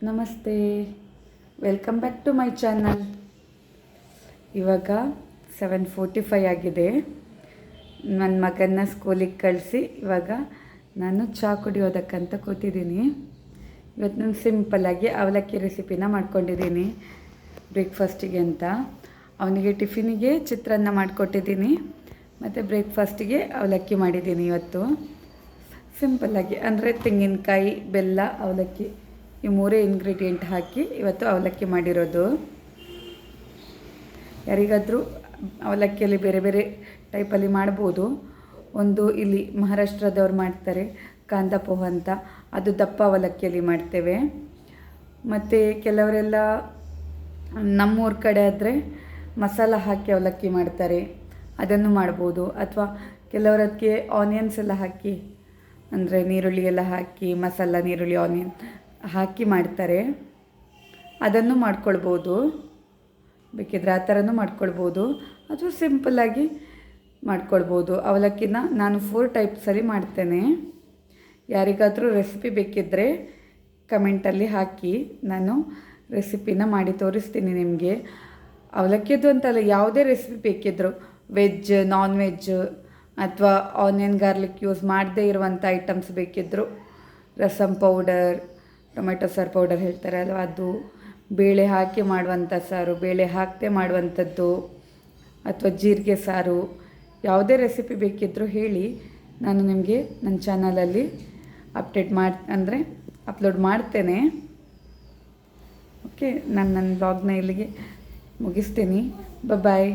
ನಮಸ್ತೆ, welcome back to my channel. ಇವಾಗ 7:45 ಆಗಿದೆ. ನನ್ನ ಮಗನ್ನ ಸ್ಕೂಲಿಗೆ ಕಳಿಸಿ ಇವಾಗ ನಾನು ಚಹಾ ಕುಡಿಯೋದಕ್ಕಂತ ಕೂತಿದ್ದೀನಿ. ಇವತ್ತು ನಾನು ಸಿಂಪಲ್ಲಾಗಿ ಅವಲಕ್ಕಿ ರೆಸಿಪಿನ ಮಾಡ್ಕೊಂಡಿದ್ದೀನಿ ಬ್ರೇಕ್ಫಾಸ್ಟಿಗೆ ಅಂತ. ಅವನಿಗೆ ಟಿಫಿನಿಗೆ ಚಿತ್ರಾನ್ನ ಮಾಡಿಕೊಟ್ಟಿದ್ದೀನಿ ಮತ್ತು ಬ್ರೇಕ್ಫಾಸ್ಟಿಗೆ ಅವಲಕ್ಕಿ ಮಾಡಿದ್ದೀನಿ. ಇವತ್ತು ಸಿಂಪಲ್ಲಾಗಿ ಅಂದರೆ ತೆಂಗಿನಕಾಯಿ, ಬೆಲ್ಲ, ಅವಲಕ್ಕಿ ಈ ಮೂರೇ ಇಂಗ್ರೀಡಿಯೆಂಟ್ ಹಾಕಿ ಇವತ್ತು ಅವಲಕ್ಕಿ ಮಾಡಿರೋದು. ಯಾರಿಗಾದರೂ ಅವಲಕ್ಕಿಯಲ್ಲಿ ಬೇರೆ ಬೇರೆ ಟೈಪಲ್ಲಿ ಮಾಡ್ಬೋದು. ಒಂದು ಇಲ್ಲಿ ಮಹಾರಾಷ್ಟ್ರದವ್ರು ಮಾಡ್ತಾರೆ ಕಾಂದಾ ಪೋಹ ಅಂತ, ಅದು ದಪ್ಪ ಅವಲಕ್ಕಿಯಲ್ಲಿ ಮಾಡ್ತೇವೆ. ಮತ್ತು ಕೆಲವರೆಲ್ಲ ನಮ್ಮೂರ ಕಡೆ ಆದರೆ ಮಸಾಲ ಹಾಕಿ ಅವಲಕ್ಕಿ ಮಾಡ್ತಾರೆ, ಅದನ್ನು ಮಾಡ್ಬೋದು. ಅಥವಾ ಕೆಲವರದಕ್ಕೆ ಆನಿಯನ್ಸ್ ಎಲ್ಲ ಹಾಕಿ, ಅಂದರೆ ನೀರುಳ್ಳಿ ಎಲ್ಲ ಹಾಕಿ ಮಸಾಲ, ನೀರುಳ್ಳಿ, ಆನಿಯನ್ ಹಾಕಿ ಮಾಡ್ತಾರೆ, ಅದನ್ನು ಮಾಡ್ಕೊಳ್ಬೋದು. ಬೇಕಿದ್ರೆ ಆ ಥರನೂ ಮಾಡ್ಕೊಳ್ಬೋದು, ಅಥವಾ ಸಿಂಪಲ್ಲಾಗಿ ಮಾಡ್ಕೊಳ್ಬೋದು. ಅವಲಕ್ಕಿನ ನಾನು 4 ಟೈಪ್ಸಲ್ಲಿ ಮಾಡ್ತೇನೆ. ಯಾರಿಗಾದರೂ ರೆಸಿಪಿ ಬೇಕಿದ್ದರೆ ಕಮೆಂಟಲ್ಲಿ ಹಾಕಿ, ನಾನು ರೆಸಿಪಿನ ಮಾಡಿ ತೋರಿಸ್ತೀನಿ ನಿಮಗೆ. ಅವಲಕ್ಕಿದು ಅಂತಲ್ಲ, ಯಾವುದೇ ರೆಸಿಪಿ ಬೇಕಿದ್ದರೂ, ವೆಜ್, ನಾನ್ ವೆಜ್ ಅಥವಾ ಆನಿಯನ್ ಗಾರ್ಲಿಕ್ ಯೂಸ್ ಮಾಡದೇ ಇರುವಂಥ ಐಟಮ್ಸ್ ಬೇಕಿದ್ದರೂ, ರಸಮ್ ಪೌಡರ್, ಟೊಮೆಟೊ ಸಾರು ಪೌಡರ್ ಹೇಳ್ತಾರೆ ಅಲ್ವ, ಅದು, ಬೇಳೆ ಹಾಕಿ ಮಾಡುವಂಥ ಸಾರು, ಬೇಳೆ ಹಾಕದೆ ಮಾಡುವಂಥದ್ದು, ಅಥವಾ ಜೀರಿಗೆ ಸಾರು, ಯಾವುದೇ ರೆಸಿಪಿ ಬೇಕಿದ್ದರೂ ಹೇಳಿ, ನಾನು ನಿಮಗೆ ನನ್ನ ಚಾನಲಲ್ಲಿ ಅಪ್ಲೋಡ್ ಮಾಡ್ತೇನೆ. ಓಕೆ, ನಾನು ನನ್ನ ಬ್ಲಾಗ್ನ ಇಲ್ಲಿಗೆ ಮುಗಿಸ್ತೀನಿ. ಬಾಯ್.